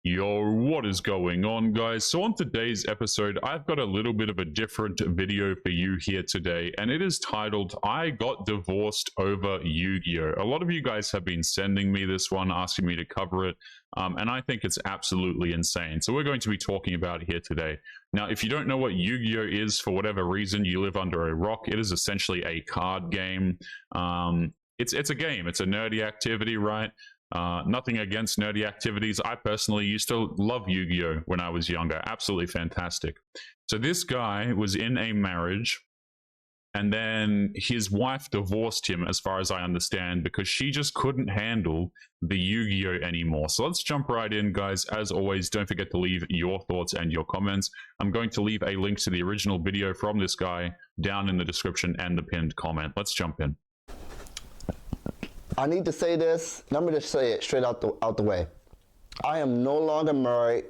Yo, what is going on, guys? So on today's episode, I've got a little bit of a different video for you here today, and it is titled, I Got Divorced Over Yu-Gi-Oh! A lot of you guys have been sending me this one, asking me to cover it, and I think it's absolutely insane. So we're going to be talking about it here today. Now, if you don't know what Yu-Gi-Oh! Is, for whatever reason, you live under a rock. It is essentially a card game. It's a game. It's a nerdy activity, right? Nothing against nerdy activities. I personally used to love Yu-Gi-Oh! When I was younger. Absolutely fantastic. So this guy was in a marriage, and then his wife divorced him, as far as I understand, because she just couldn't handle the Yu-Gi-Oh! Anymore. So let's jump right in, guys. As always, don't forget to leave your thoughts and your comments. I'm going to leave a link to the original video from this guy down in the description and the pinned comment. Let's jump in. I need to say this. Let me just say it straight out the way. I am no longer married,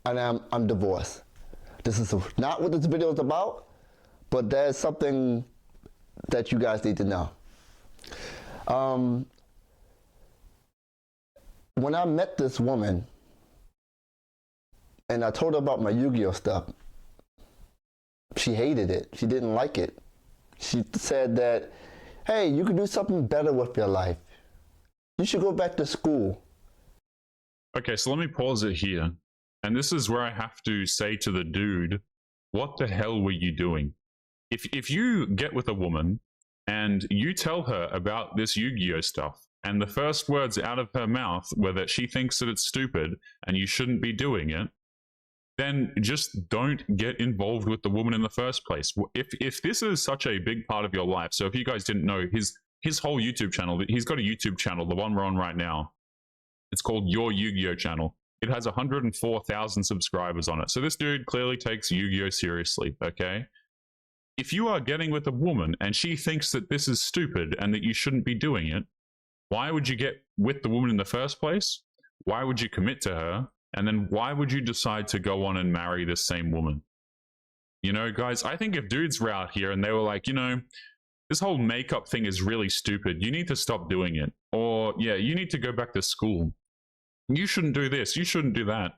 and I'm divorced. This is not what this video is about, but there's something that you guys need to know. When I met this woman, and I told her about my Yu-Gi-Oh! Stuff, she hated it. She didn't like it. She said that, hey, you can do something better with your life. You should go back to school. Okay, so let me pause it here. And this is where I have to say to the dude, what the hell were you doing? If you get with a woman and you tell her about this Yu-Gi-Oh! Stuff, and the first words out of her mouth were that she thinks that it's stupid and you shouldn't be doing it, then just don't get involved with the woman in the first place. If this is such a big part of your life, so if you guys didn't know, his whole YouTube channel, he's got a YouTube channel, the one we're on right now. It's called Your Yu-Gi-Oh! Channel. It has 104,000 subscribers on it. So this dude clearly takes Yu-Gi-Oh! Seriously, okay? If you are getting with a woman and she thinks that this is stupid and that you shouldn't be doing it, why would you get with the woman in the first place? Why would you commit to her? And then why would you decide to go on and marry this same woman? You know, guys, I think if dudes were out here and they were like, you know, this whole makeup thing is really stupid. You need to stop doing it. Or, yeah, you need to go back to school. You shouldn't do this. You shouldn't do that.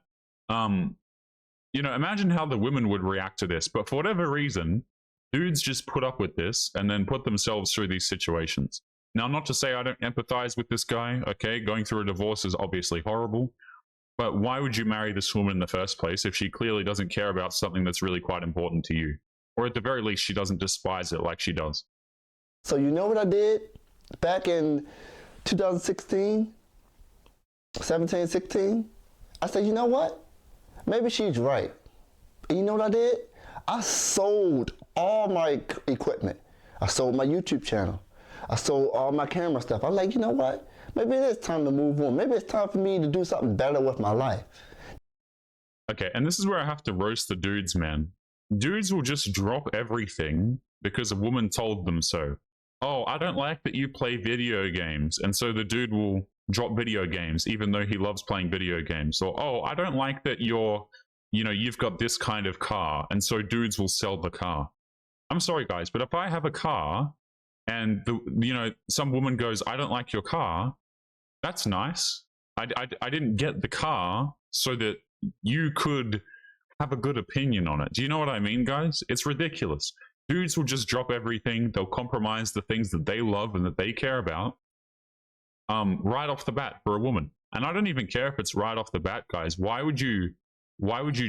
You know, imagine how the women would react to this. But for whatever reason, dudes just put up with this and then put themselves through these situations. Now, not to say I don't empathize with this guy, okay? Going through a divorce is obviously horrible. But why would you marry this woman in the first place if she clearly doesn't care about something that's really quite important to you? Or at the very least, she doesn't despise it like she does. So you know what I did back in 2016, 17, 16? I said, you know what? Maybe she's right. And you know what I did? I sold all my equipment. I sold my YouTube channel. I sold all my camera stuff. I'm like, you know what? Maybe it is time to move on. Maybe it's time for me to do something better with my life. Okay, and this is where I have to roast the dudes, man. Dudes will just drop everything because a woman told them so. Oh, I don't like that you play video games. And so the dude will drop video games, even though he loves playing video games. Or, oh, I don't like that you've got this kind of car. And so dudes will sell the car. I'm sorry, guys, but if I have a car and some woman goes, I don't like your car, that's nice. I didn't get the car so that you could have a good opinion on it. Do you know what I mean, guys? It's ridiculous. Dudes will just drop everything. They'll compromise the things that they love and that they care about right off the bat for a woman. And I don't even care if it's right off the bat, guys. Why would you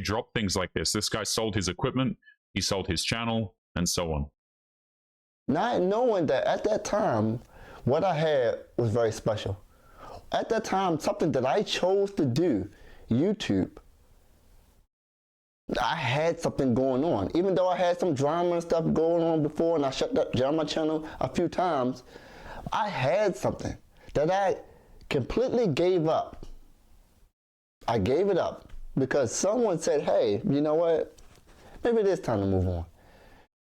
drop things like this? This guy sold his equipment, he sold his channel, and so on. Not knowing that at that time, what I had was very special. At that time, something that I chose to do, YouTube, I had something going on. Even though I had some drama and stuff going on before and I shut down my channel a few times, I had something that I completely gave up. I gave it up because someone said, hey, you know what? Maybe it is time to move on.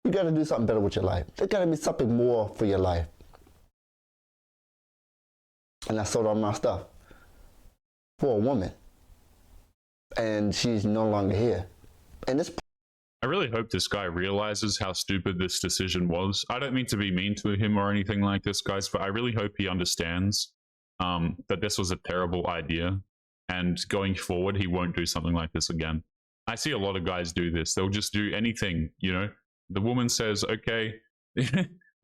You got to do something better with your life. There's got to be something more for your life. And I sold all my stuff for a woman. And she's no longer here. And it's... I really hope this guy realizes how stupid this decision was. I don't mean to be mean to him or anything like this, guys, but I really hope he understands that this was a terrible idea. and going forward, he won't do something like this again. I see a lot of guys do this. They'll just do anything, you know. The woman says, "Okay,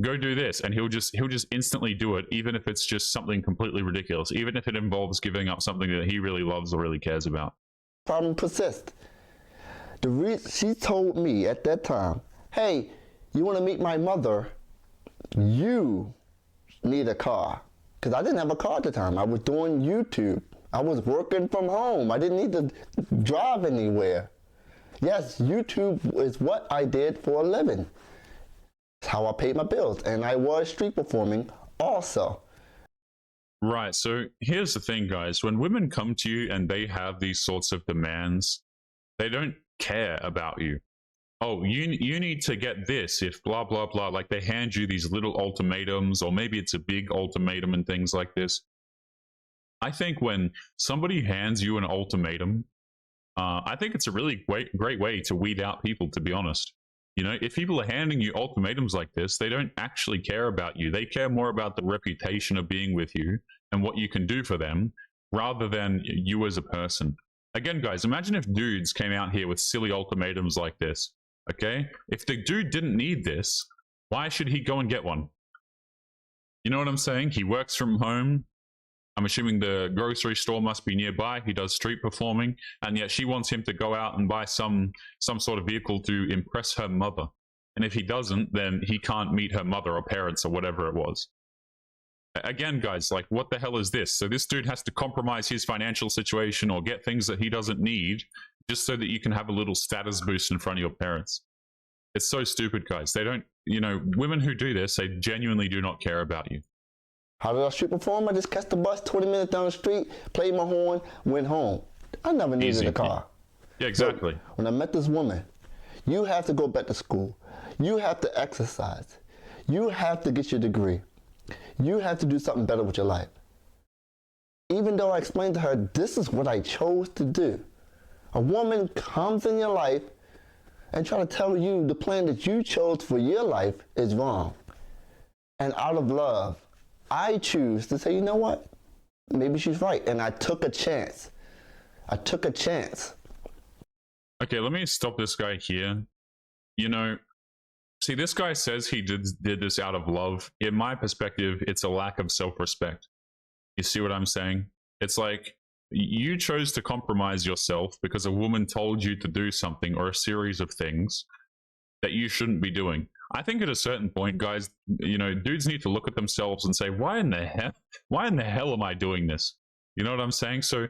go do this," and he'll just instantly do it, even if it's just something completely ridiculous, even if it involves giving up something that he really loves or really cares about. Problem persists. She told me at that time, "Hey, you want to meet my mother? You need a car." Because I didn't have a car at the time. I was doing YouTube. I was working from home. I didn't need to drive anywhere. Yes, YouTube is what I did for a living. It's how I paid my bills. And I was street performing also. Right. So here's the thing, guys. When women come to you and they have these sorts of demands, they don't care about you. Oh, you need to get this if blah, blah, blah. Like they hand you these little ultimatums, or maybe it's a big ultimatum and things like this. I think when somebody hands you an ultimatum, I think it's a really great way to weed out people, to be honest. You know, if people are handing you ultimatums like this, they don't actually care about you. They care more about the reputation of being with you and what you can do for them, rather than you as a person. Again, guys, imagine if dudes came out here with silly ultimatums like this, okay? If the dude didn't need this, why should he go and get one? You know what I'm saying? He works from home. I'm assuming the grocery store must be nearby. He does street performing, and yet she wants him to go out and buy some sort of vehicle to impress her mother. And if he doesn't, then he can't meet her mother or parents or whatever it was. Again, guys, like, what the hell is this? So this dude has to compromise his financial situation or get things that he doesn't need just so that you can have a little status boost in front of your parents. It's so stupid, guys. They don't, you know, women who do this, they genuinely do not care about you. How did I street perform? I just catch the bus 20 minutes down the street, played my horn, went home. I never needed a car. Yeah, exactly. So when I met this woman, you have to go back to school. You have to exercise. You have to get your degree. You have to do something better with your life. Even though I explained to her, this is what I chose to do. A woman comes in your life and try to tell you the plan that you chose for your life is wrong. And out of love, I choose to say, you know what? Maybe she's right. And I took a chance. I took a chance. Okay, let me stop this guy here. You know, see, this guy says he did this out of love. In my perspective, it's a lack of self-respect. You see what I'm saying? It's like you chose to compromise yourself because a woman told you to do something or a series of things that you shouldn't be doing. I think at a certain point, guys, you know, dudes need to look at themselves and say, why in the hell am I doing this? You know what I'm saying? So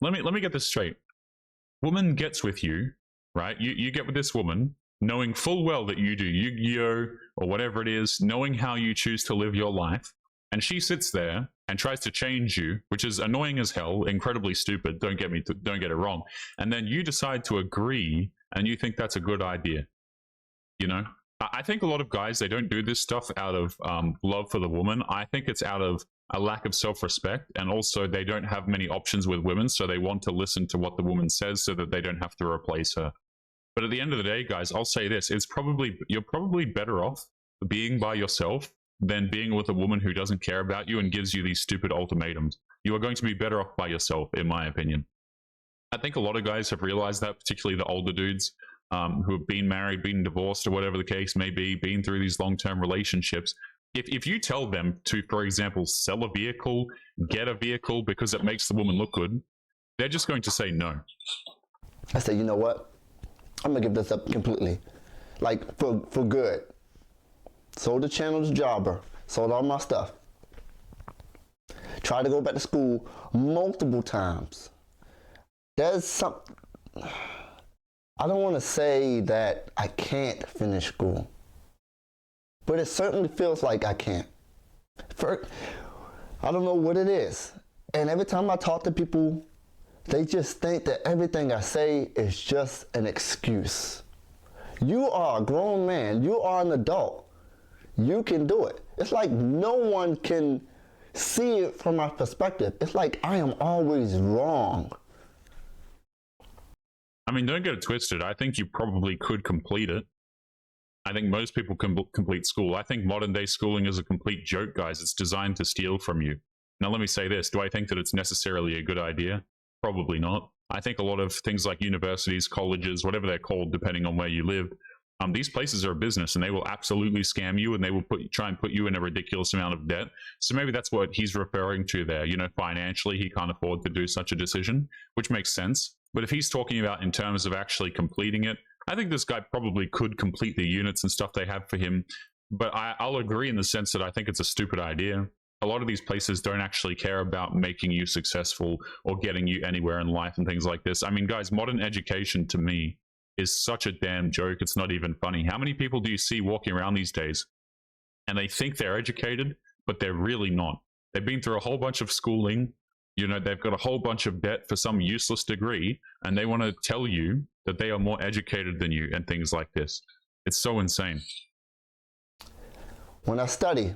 let me get this straight. Woman gets with you, right? You get with this woman, knowing full well that you do Yu-Gi-Oh! Or whatever it is, knowing how you choose to live your life, and she sits there and tries to change you, which is annoying as hell, incredibly stupid, don't get it wrong, and then you decide to agree, and you think that's a good idea. You know, I think a lot of guys, they don't do this stuff out of love for the woman. I think it's out of a lack of self-respect, and also they don't have many options with women, so they want to listen to what the woman says so that they don't have to replace her. But at the end of the day, guys, I'll say this, you're probably better off being by yourself than being with a woman who doesn't care about you and gives you these stupid ultimatums. You are going to be better off by yourself, in my opinion. I think a lot of guys have realized that, particularly the older dudes who have been married, been divorced, or whatever the case may be, been through these long-term relationships. If you tell them to, for example, sell a vehicle, get a vehicle because it makes the woman look good, they're just going to say no. I said, you know what? I'm gonna give this up completely, like for good. Sold the channel to Jobber, sold all my stuff. Tried to go back to school multiple times. There's some, I don't want to say that I can't finish school, but it certainly feels like I can't. I don't know what it is. And every time I talk to people, they just think that everything I say is just an excuse. You are a grown man. You are an adult. You can do it. It's like no one can see it from my perspective. It's like I am always wrong. I mean, don't get it twisted. I think you probably could complete it. I think most people can complete school. I think modern day schooling is a complete joke, guys. It's designed to steal from you. Now, let me say this. Do I think that it's necessarily a good idea? probably not. I think a lot of things like universities, colleges, whatever they're called, depending on where you live, these places are a business, and they will absolutely scam you, and they will try and put you in a ridiculous amount of debt. So maybe that's what he's referring to there. You know, financially, he can't afford to do such a decision, which makes sense. But if he's talking about in terms of actually completing it, I think this guy probably could complete the units and stuff they have for him. But I'll agree in the sense that I think it's a stupid idea. A lot of these places don't actually care about making you successful or getting you anywhere in life and things like this. I mean, guys, modern education to me is such a damn joke. It's not even funny. How many people do you see walking around these days and they think they're educated, but they're really not? They've been through a whole bunch of schooling. You know, they've got a whole bunch of debt for some useless degree, and they want to tell you that they are more educated than you and things like this. It's so insane. When I study,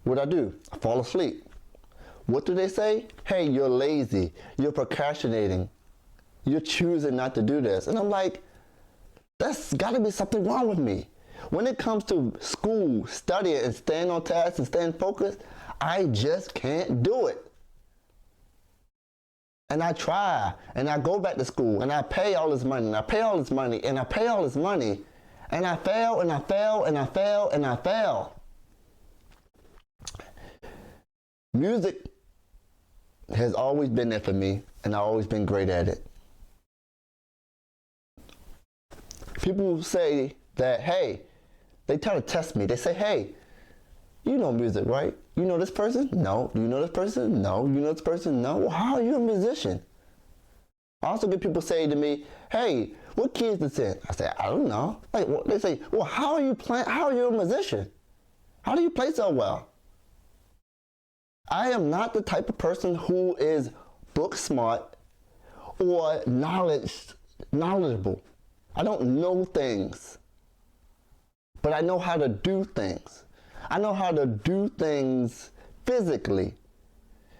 what I do? I fall asleep. What do they say? Hey, you're lazy. You're procrastinating. You're choosing not to do this. And I'm like, that's got to be something wrong with me. When it comes to school, studying, and staying on task and staying focused, I just can't do it. And I try, and I go back to school, and I pay all this money, and I pay all this money, and I pay all this money, and I fail, and I fail, and I fail, and I fail. Music has always been there for me, and I've always been great at it. People say that, hey, they try to test me. They say, hey, you know music, right? You know this person? No. Do you know this person? No. You know this person? No. Well, how are you a musician? I also get people say to me, hey, what key is this in? I say, I don't know. Like, well, they say, well, how are you playing? How are you a musician? How do you play so well? I am not the type of person who is book smart or knowledgeable. I don't know things, but I know how to do things. I know how to do things physically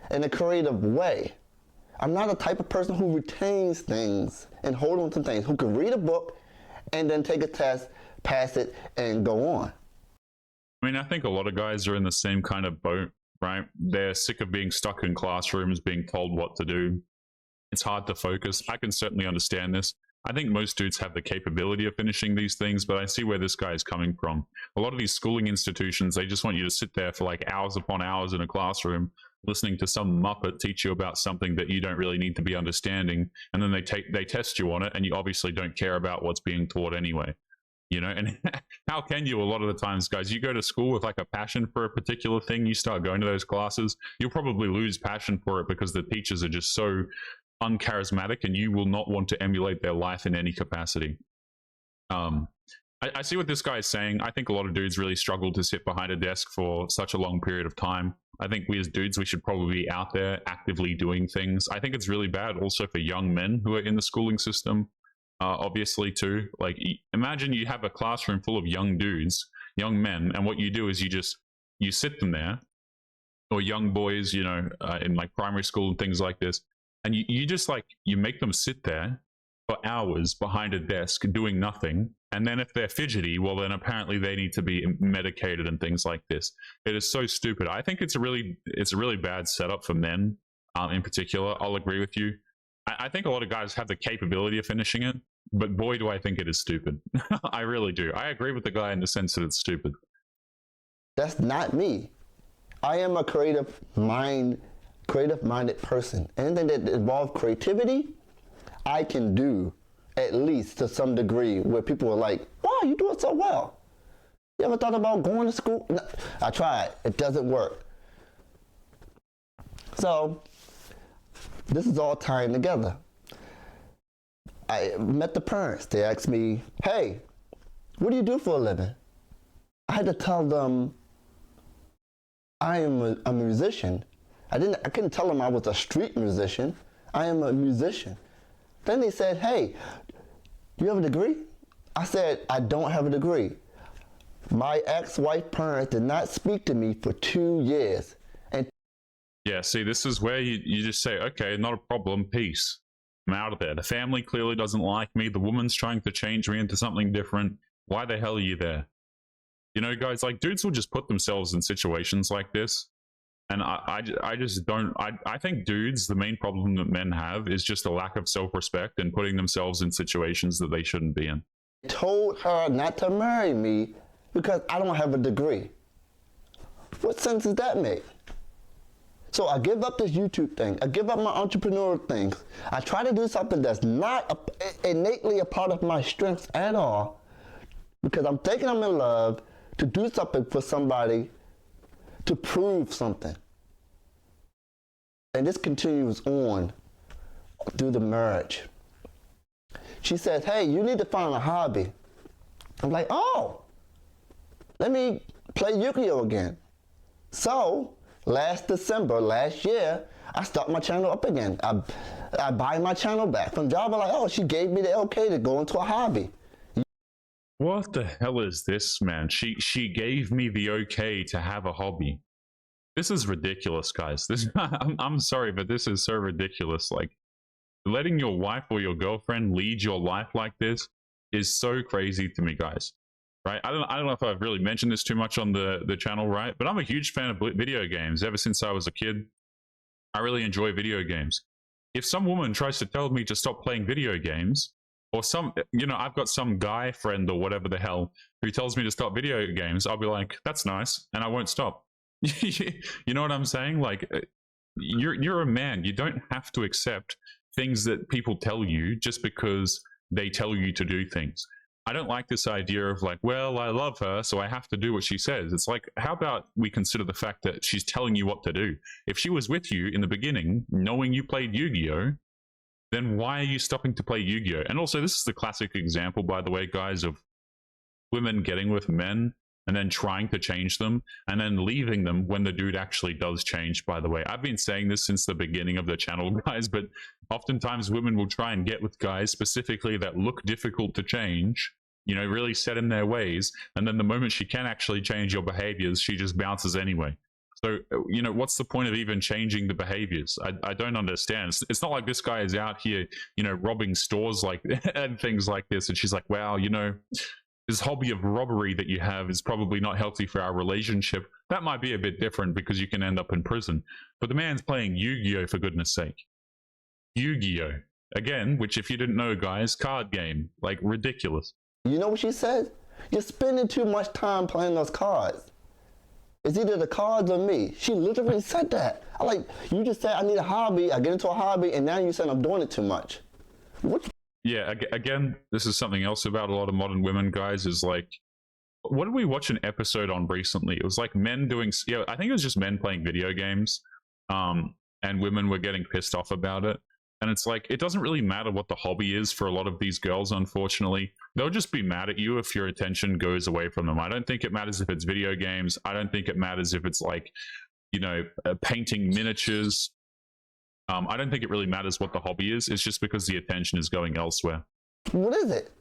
in a creative way. I'm not the type of person who retains things and hold on to things, who can read a book and then take a test, pass it, and go on. I mean, I think a lot of guys are in the same kind of boat, right? They're sick of being stuck in classrooms, being told what to do. It's hard to focus. I can certainly understand this. I think most dudes have the capability of finishing these things, but I see where this guy is coming from. A lot of these schooling institutions, they just want you to sit there for like hours upon hours in a classroom, listening to some muppet teach you about something that you don't really need to be understanding, and then they test you on it, and you obviously don't care about what's being taught anyway. You know, and how can you? A lot of the times, guys, you go to school with like a passion for a particular thing, you start going to those classes, you'll probably lose passion for it because the teachers are just so uncharismatic, and you will not want to emulate their life in any capacity. I see what this guy is saying. I think a lot of dudes really struggle to sit behind a desk for such a long period of time. I think we as dudes, we should probably be out there actively doing things. I think it's really bad also for young men who are in the schooling system, obviously too. Like, imagine you have a classroom full of young dudes, young men, and what you do is you sit them there, or young boys, you know, in like primary school and things like this, and you just like, you make them sit there for hours behind a desk doing nothing. And then if they're fidgety, well, then apparently they need to be medicated and things like this. It is so stupid. I think it's a really bad setup for men in particular. I'll agree with you. I think a lot of guys have the capability of finishing it, but boy, do I think it is stupid. I really do. I agree with the guy in the sense that it's stupid. That's not me. I am a creative-minded person. Anything that involves creativity, I can do, at least to some degree, where people are like, wow, you do it so well. You ever thought about going to school? No, I tried. It doesn't work. So this is all tying together. I met the parents. They asked me, hey, what do you do for a living? I had to tell them I am a musician. I couldn't tell them I was a street musician. I am a musician. Then they said, hey, do you have a degree? I said, I don't have a degree. My ex-wife parents did not speak to me for 2 years. And yeah, see, this is where you just say, okay, not a problem, peace. I'm out of there. The family clearly doesn't like me. The woman's trying to change me into something different. Why the hell are you there? You know, guys, like, dudes will just put themselves in situations like this And I just don't. I think dudes, the main problem that men have is just a lack of self-respect and putting themselves in situations that they shouldn't be in. I told her not to marry me because I don't have a degree. What sense does that make? So I give up this YouTube thing. I give up my entrepreneurial things. I try to do something that's not innately a part of my strengths at all because I'm thinking I'm in love to do something for somebody to prove something. And this continues on through the marriage. She says, hey, you need to find a hobby. I'm like, oh, let me play Yu-Gi-Oh again. So last December, last year, I start my channel up again. I buy my channel back from Java. Like, oh, she gave me the okay to go into a hobby. What the hell is this, man? She gave me the okay to have a hobby. This is ridiculous, guys. This I'm sorry, but this is so ridiculous. Like, letting your wife or your girlfriend lead your life like this is so crazy to me, guys. Right? I don't know if I've really mentioned this too much on the channel, right? But I'm a huge fan of video games. Ever since I was a kid, I really enjoy video games. If some woman tries to tell me to stop playing video games, or some, I've got some guy friend or whatever the hell who tells me to stop video games, I'll be like, that's nice, and I won't stop. You know what I'm saying? Like, you're a man. You don't have to accept things that people tell you just because they tell you to do things. I don't like this idea of like, well, I love her, so I have to do what she says. It's like, how about we consider the fact that she's telling you what to do? If she was with you in the beginning, knowing you played Yu-Gi-Oh, then why are you stopping to play Yu-Gi-Oh? And also, this is the classic example, by the way, guys, of women getting with men and then trying to change them and then leaving them when the dude actually does change, by the way. I've been saying this since the beginning of the channel, guys, but oftentimes women will try and get with guys specifically that look difficult to change, really set in their ways, and then the moment she can actually change your behaviors, she just bounces anyway. So, what's the point of even changing the behaviors? I don't understand. It's not like this guy is out here, robbing stores like and things like this. And she's like, wow, this hobby of robbery that you have is probably not healthy for our relationship. That might be a bit different because you can end up in prison. But the man's playing Yu-Gi-Oh, for goodness sake. Yu-Gi-Oh. Again, which if you didn't know, guys, card game. Like, ridiculous. You know what she said? You're spending too much time playing those cards. It's either the cards or me. She literally said that. You just said I need a hobby. I get into a hobby, and now you said I'm doing it too much. What? Yeah, again, this is something else about a lot of modern women, guys, is like, what did we watch an episode on recently? It was like men doing, I think it was just men playing video games, and women were getting pissed off about it. And it's like, it doesn't really matter what the hobby is for a lot of these girls, unfortunately. They'll just be mad at you if your attention goes away from them. I don't think it matters if it's video games. I don't think it matters if it's like, painting miniatures. I don't think it really matters what the hobby is. It's just because the attention is going elsewhere. What is it?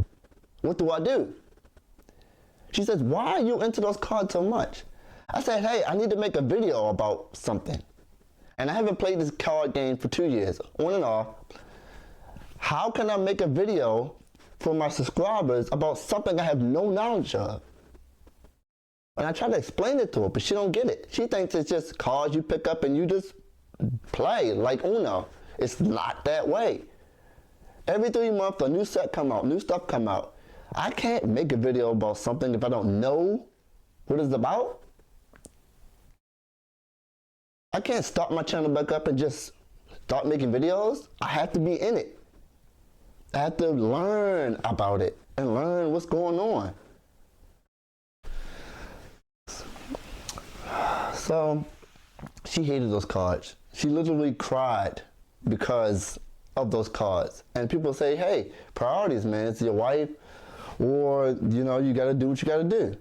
What do I do? She says, why are you into those cards so much? I said, hey, I need to make a video about something. And I haven't played this card game for 2 years, on and off. How can I make a video for my subscribers about something I have no knowledge of? And I try to explain it to her, but she don't get it. She thinks it's just cards you pick up and you just play like Uno. It's not that way. Every 3 months, a new set come out, new stuff come out. I can't make a video about something if I don't know what it's about. I can't start my channel back up and just start making videos. I have to be in it. I have to learn about it and learn what's going on. So she hated those cards. She literally cried because of those cards. And people say, hey, priorities, man. It's your wife, or, you got to do what you got to do.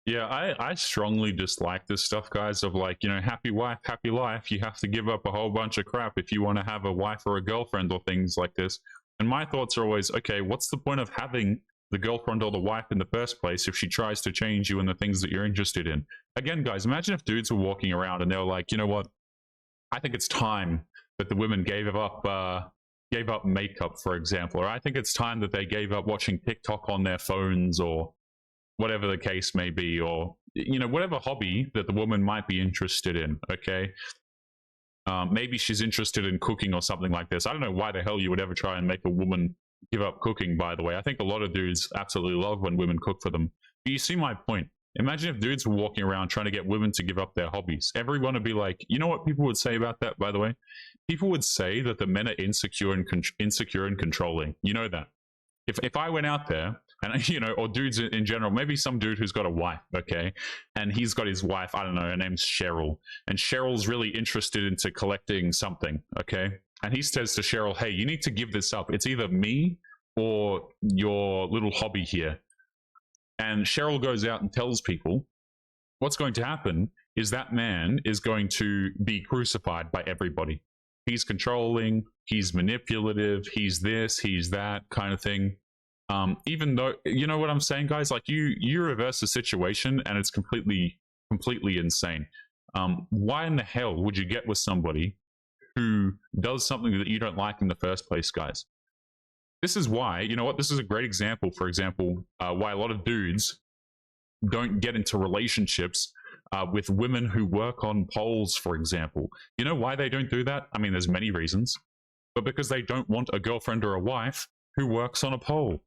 Yeah, I strongly dislike this stuff, guys, of like, happy wife, happy life. You have to give up a whole bunch of crap if you want to have a wife or a girlfriend or things like this. And my thoughts are always, okay, what's the point of having the girlfriend or the wife in the first place if she tries to change you in the things that you're interested in? Again, guys, imagine if dudes were walking around and they were like, you know what? I think it's time that the women gave up makeup, for example, or I think it's time that they gave up watching TikTok on their phones, or whatever the case may be, or whatever hobby that the woman might be interested in. Okay. Maybe she's interested in cooking or something like this. I don't know why the hell you would ever try and make a woman give up cooking, by the way. I think a lot of dudes absolutely love when women cook for them. But you see my point. Imagine if dudes were walking around trying to get women to give up their hobbies. Everyone would be like, you know what people would say about that, by the way? People would say that the men are insecure and controlling. You know that. If I went out there and, or dudes in general, maybe some dude who's got a wife, okay, and he's got his wife, I don't know, her name's Cheryl, and Cheryl's really interested into collecting something, okay, and he says to Cheryl, hey, you need to give this up. It's either me or your little hobby here. And Cheryl goes out and tells people, what's going to happen is that man is going to be crucified by everybody. He's controlling, he's manipulative, he's this, he's that kind of thing. Even though, you know what I'm saying, guys? Like you reverse the situation and it's completely insane. Why in the hell would you get with somebody who does something that you don't like in the first place, guys? This is why, you know what? This is a great example, for example, why a lot of dudes don't get into relationships with women who work on poles, for example. You know why they don't do that? I mean, there's many reasons, but because they don't want a girlfriend or a wife who works on a pole.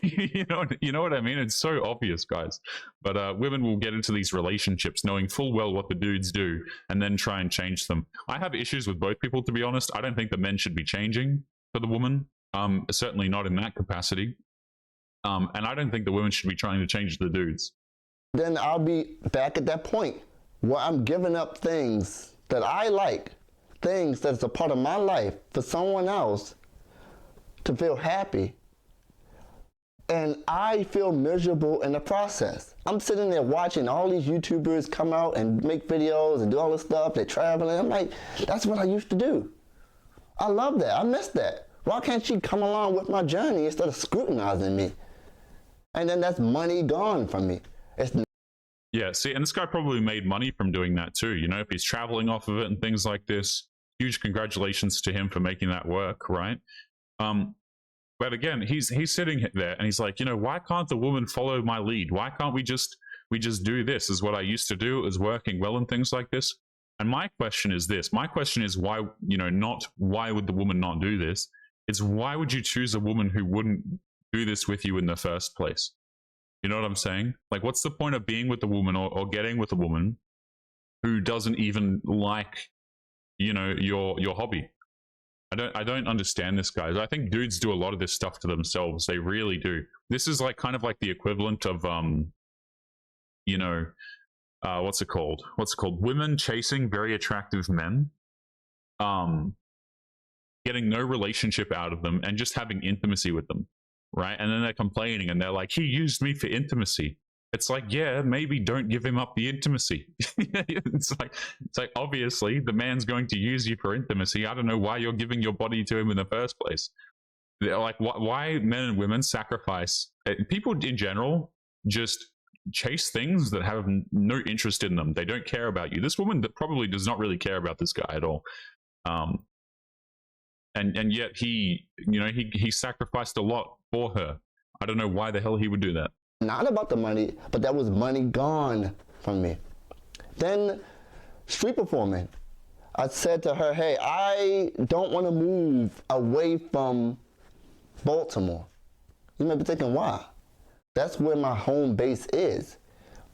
you know what I mean? It's so obvious, guys. But women will get into these relationships knowing full well what the dudes do and then try and change them. I have issues with both people, to be honest. I don't think the men should be changing for the woman. Certainly not in that capacity. And I don't think the women should be trying to change the dudes. Then I'll be back at that point where I'm giving up things that I like, things that's a part of my life for someone else to feel happy. And I feel miserable in the process. I'm sitting there watching all these YouTubers come out and make videos and do all this stuff. They're traveling. I'm like, that's what I used to do. I love that. I miss that. Why can't she come along with my journey instead of scrutinizing me? And then that's money gone from me. Yeah, see, and this guy probably made money from doing that too. If he's traveling off of it and things like this, huge congratulations to him for making that work, right? But again, he's sitting there and he's like, why can't the woman follow my lead? Why can't we just do this? Is what I used to do. It was working well and things like this. And my question is this. My question is why, not why would the woman not do this? It's why would you choose a woman who wouldn't do this with you in the first place? You know what I'm saying? Like, what's the point of being with a woman or getting with a woman who doesn't even like, your hobby? I don't understand this, guys. I think dudes do a lot of this stuff to themselves. They really do. This is like kind of like the equivalent of, what's it called? Women chasing very attractive men, getting no relationship out of them and just having intimacy with them. Right? And then they're complaining and they're like, he used me for intimacy. It's like, yeah, maybe don't give him up the intimacy. it's like obviously the man's going to use you for intimacy. I don't know why you're giving your body to him in the first place. They're like, why men and women sacrifice? People in general just chase things that have no interest in them. They don't care about you. This woman that probably does not really care about this guy at all. And yet he sacrificed a lot for her. I don't know why the hell he would do that. Not about the money, but that was money gone from me. Then street performing. I said to her, hey, I don't want to move away from Baltimore. You may be thinking, why? That's where my home base is.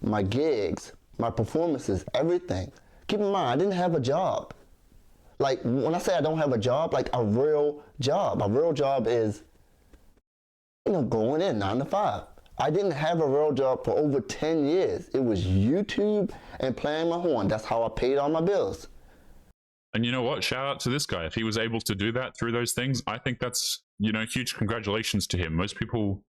My gigs, my performances, everything. Keep in mind, I didn't have a job. Like, when I say I don't have a job, like a real job. A real job is, going in 9 to 5. I didn't have a real job for over 10 years. It was YouTube and playing my horn. That's how I paid all my bills. And you know what? Shout out to this guy. If he was able to do that through those things, I think that's, huge congratulations to him. Most people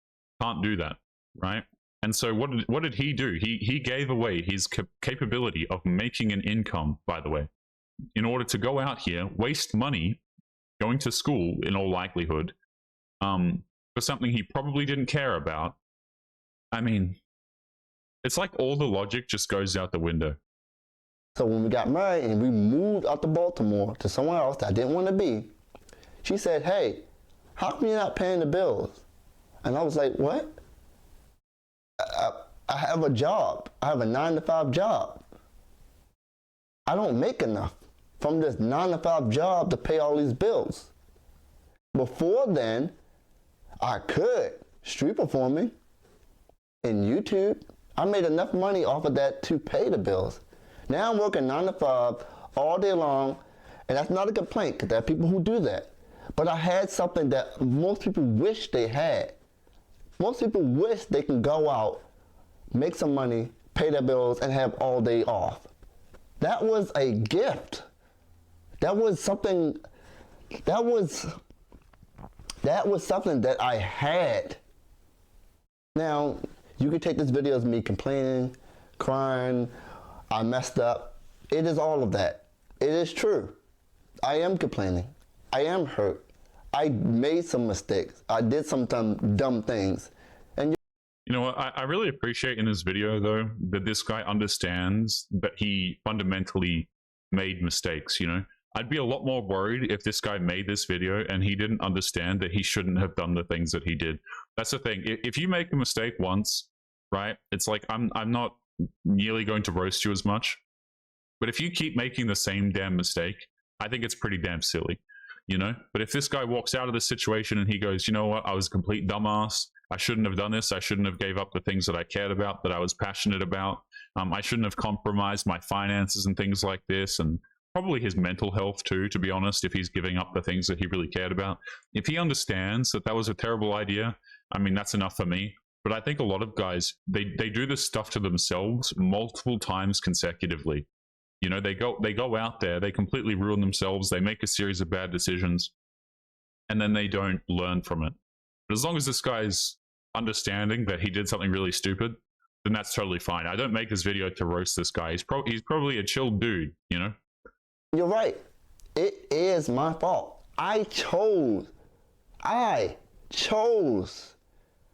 can't do that, right? And so what did he do? He gave away his capability of making an income, by the way, in order to go out here, waste money, going to school in all likelihood, for something he probably didn't care about. I mean, it's like all the logic just goes out the window. So when we got married and we moved out to Baltimore to somewhere else that I didn't want to be, she said, hey, how come you're not paying the bills? And I was like, what? I have a job. I have a 9-to-5 job. I don't make enough from this 9-to-5 job to pay all these bills. Before then, I could street performing in YouTube. I made enough money off of that to pay the bills. Now I'm working 9-to-5 all day long, and that's not a complaint, because there are people who do that. But I had something that most people wish they had. Most people wish they can go out, make some money, pay their bills, and have all day off. That was a gift. That was something that I had. Now, you can take this video as me complaining, crying, I messed up. It is all of that. It is true. I am complaining. I am hurt. I made some mistakes. I did some dumb things. And you know what? I really appreciate in this video, though, that this guy understands that he fundamentally made mistakes, you know? I'd be a lot more worried if this guy made this video and he didn't understand that he shouldn't have done the things that he did. That's the thing. If you make a mistake once, right, it's like I'm not nearly going to roast you as much. But if you keep making the same damn mistake, I think it's pretty damn silly, you know? But if this guy walks out of the situation and he goes, you know what, I was a complete dumbass. I shouldn't have done this. I shouldn't have gave up the things that I cared about, that I was passionate about. I shouldn't have compromised my finances and things like this, and probably his mental health too, to be honest, if he's giving up the things that he really cared about. If he understands that that was a terrible idea, I mean, that's enough for me. But I think a lot of guys, they do this stuff to themselves multiple times consecutively. You know, they go out there, they completely ruin themselves, they make a series of bad decisions, and then they don't learn from it. But as long as this guy's understanding that he did something really stupid, then that's totally fine. I don't make this video to roast this guy. He's probably a chill dude, you know? you're right. It is my fault. I chose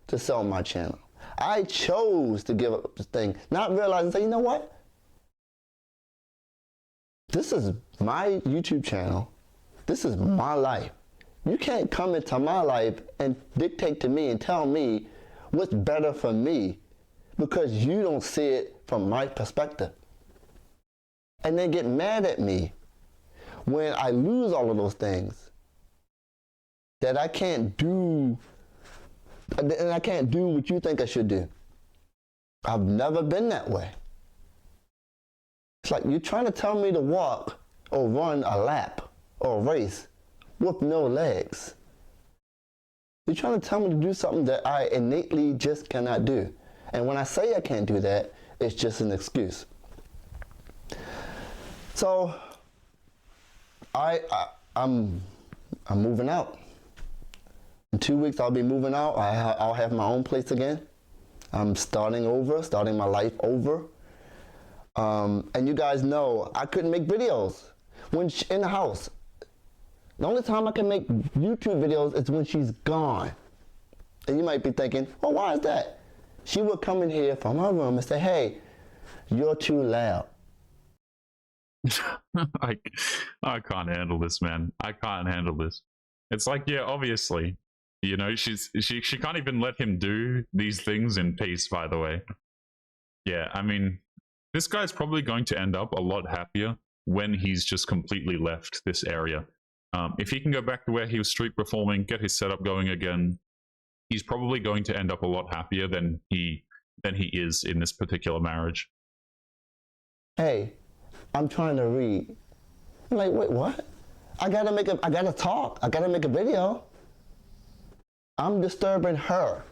to sell my channel. I chose to give up this thing, not realizing, say, you know what? This is my YouTube channel. This is my life. You can't come into my life and dictate to me and tell me what's better for me because you don't see it from my perspective. And then get mad at me when I lose all of those things that I can't do, and I can't do what you think I should do. I've never been that way. It's like you're trying to tell me to walk or run a lap or a race with no legs. You're trying to tell me to do something that I innately just cannot do. And when I say I can't do that, it's just an excuse. So I'm moving out. In 2 weeks, I'll be moving out. I'll have my own place again. I'm starting my life over. And you guys know I couldn't make videos when in the house. The only time I can make YouTube videos is when she's gone. And you might be thinking, well, why is that? She would come in here from her room and say, hey, you're too loud. I can't handle this, man. I can't handle this. It's like, yeah, obviously, you know, she can't even let him do these things in peace, by the way. Yeah, I mean, this guy's probably going to end up a lot happier when he's just completely left this area. If he can go back to where he was street performing, get his setup going again, he's probably going to end up a lot happier than he is in this particular marriage. Hey, I'm trying to read. I'm like, wait, what? I gotta talk. I gotta make a video. I'm disturbing her.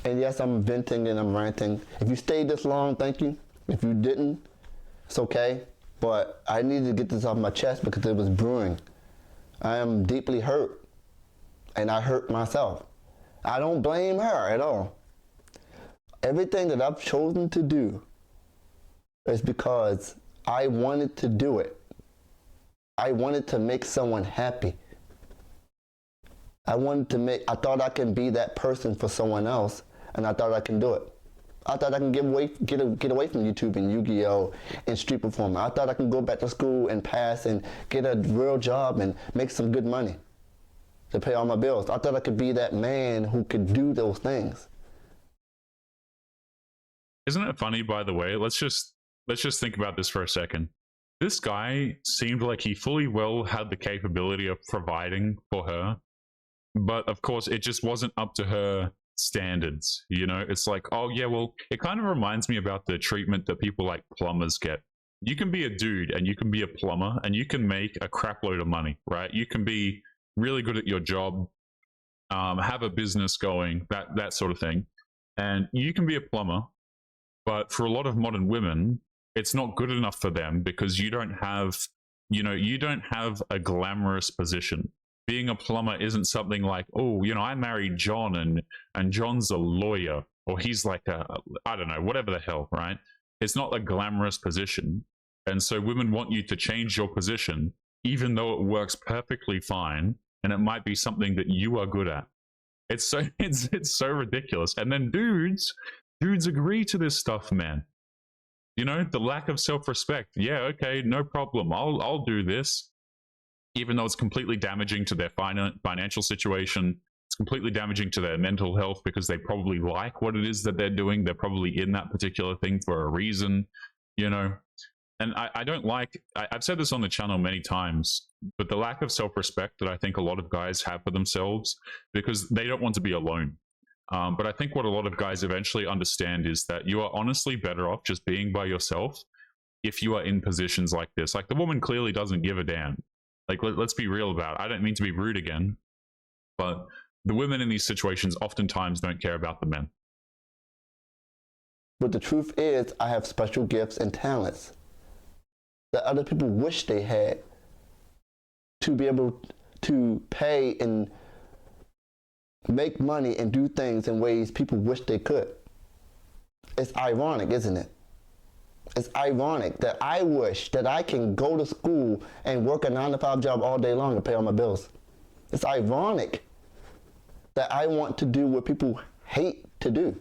And yes, I'm venting and I'm ranting. If you stayed this long, thank you. If you didn't, it's okay. But I needed to get this off my chest because it was brewing. I am deeply hurt. And I hurt myself. I don't blame her at all. Everything that I've chosen to do is because I wanted to do it. I wanted to make someone happy. I thought I can be that person for someone else, and I thought I can do it. I thought I can get away from YouTube and Yu-Gi-Oh! And street performing. I thought I can go back to school and pass and get a real job and make some good money. to pay all my bills. I thought I could be that man who could do those things. Isn't it funny, by the way? Let's just think about this for a second. This guy seemed like he fully well had the capability of providing for her, but of course it just wasn't up to her standards. You know, it's like, oh yeah, well, it kind of reminds me about the treatment that people like plumbers get. You can be a dude and you can be a plumber and you can make a crap load of money, right? You can be really good at your job, have a business going, that sort of thing, and you can be a plumber. But for a lot of modern women, it's not good enough for them because you don't have a glamorous position. Being a plumber isn't something like, oh, I married John and John's a lawyer, or he's like I don't know, whatever the hell, right? It's not a glamorous position. And so women want you to change your position, even though it works perfectly fine, and it might be something that you are good at. It's so ridiculous. And then dudes agree to this stuff, man. The lack of self-respect. Yeah, okay, no problem. I'll do this, even though it's completely damaging to their financial situation. It's completely damaging to their mental health because they probably like what it is that they're doing. They're probably in that particular thing for a reason, And I don't like, I've said this on the channel many times, but the lack of self-respect that I think a lot of guys have for themselves because they don't want to be alone. But I think what a lot of guys eventually understand is that you are honestly better off just being by yourself if you are in positions like this. Like the woman clearly doesn't give a damn. Like, let's be real about it. I don't mean to be rude again, but the women in these situations oftentimes don't care about the men. But the truth is, I have special gifts and talents that other people wish they had to be able to pay and make money and do things in ways people wish they could. It's ironic, isn't it? It's ironic that I wish that I can go to school and work a 9-to-5 job all day long to pay all my bills. It's ironic that I want to do what people hate to do.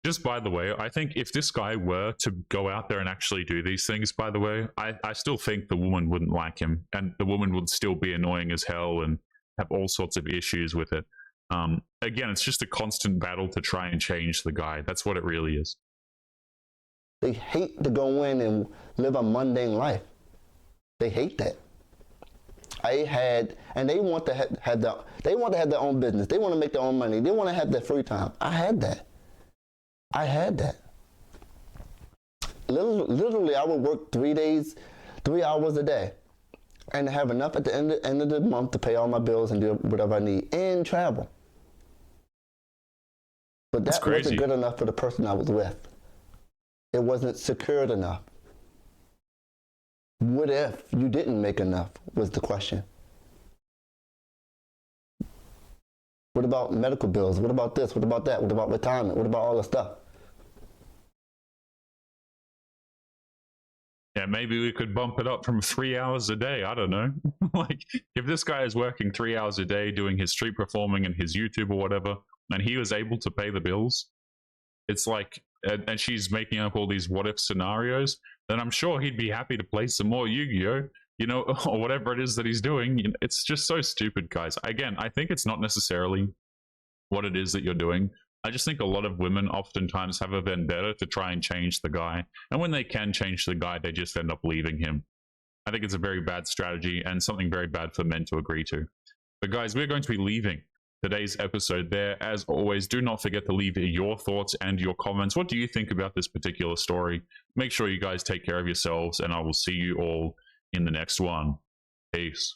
Just by the way, I think if this guy were to go out there and actually do these things, by the way, I still think the woman wouldn't like him, and the woman would still be annoying as hell and have all sorts of issues with it. Again, it's just a constant battle to try and change the guy. That's what it really is. They hate to go in and live a mundane life. They hate that. And they want to have their own business. They want to make their own money. They want to have their free time. I had that. Literally, I would work 3 hours a day, and have enough at the end of the month to pay all my bills and do whatever I need and travel. But that wasn't good enough for the person I was with. It wasn't secured enough. What if you didn't make enough was the question. What about medical bills? What about this? What about that? What about retirement? What about all the stuff? Yeah, maybe we could bump it up from 3 hours a day. I don't know. Like, if this guy is working 3 hours a day doing his street performing and his YouTube or whatever, and he was able to pay the bills, it's like, and she's making up all these what if scenarios, then I'm sure he'd be happy to play some more Yu-Gi-Oh, or whatever it is that he's doing. It's just so stupid, guys. Again, I think it's not necessarily what it is that you're doing. I just think a lot of women oftentimes have a vendetta to try and change the guy. And when they can change the guy, they just end up leaving him. I think it's a very bad strategy and something very bad for men to agree to. But guys, we're going to be leaving today's episode there. As always, do not forget to leave your thoughts and your comments. What do you think about this particular story? Make sure you guys take care of yourselves, and I will see you all in the next one. Peace.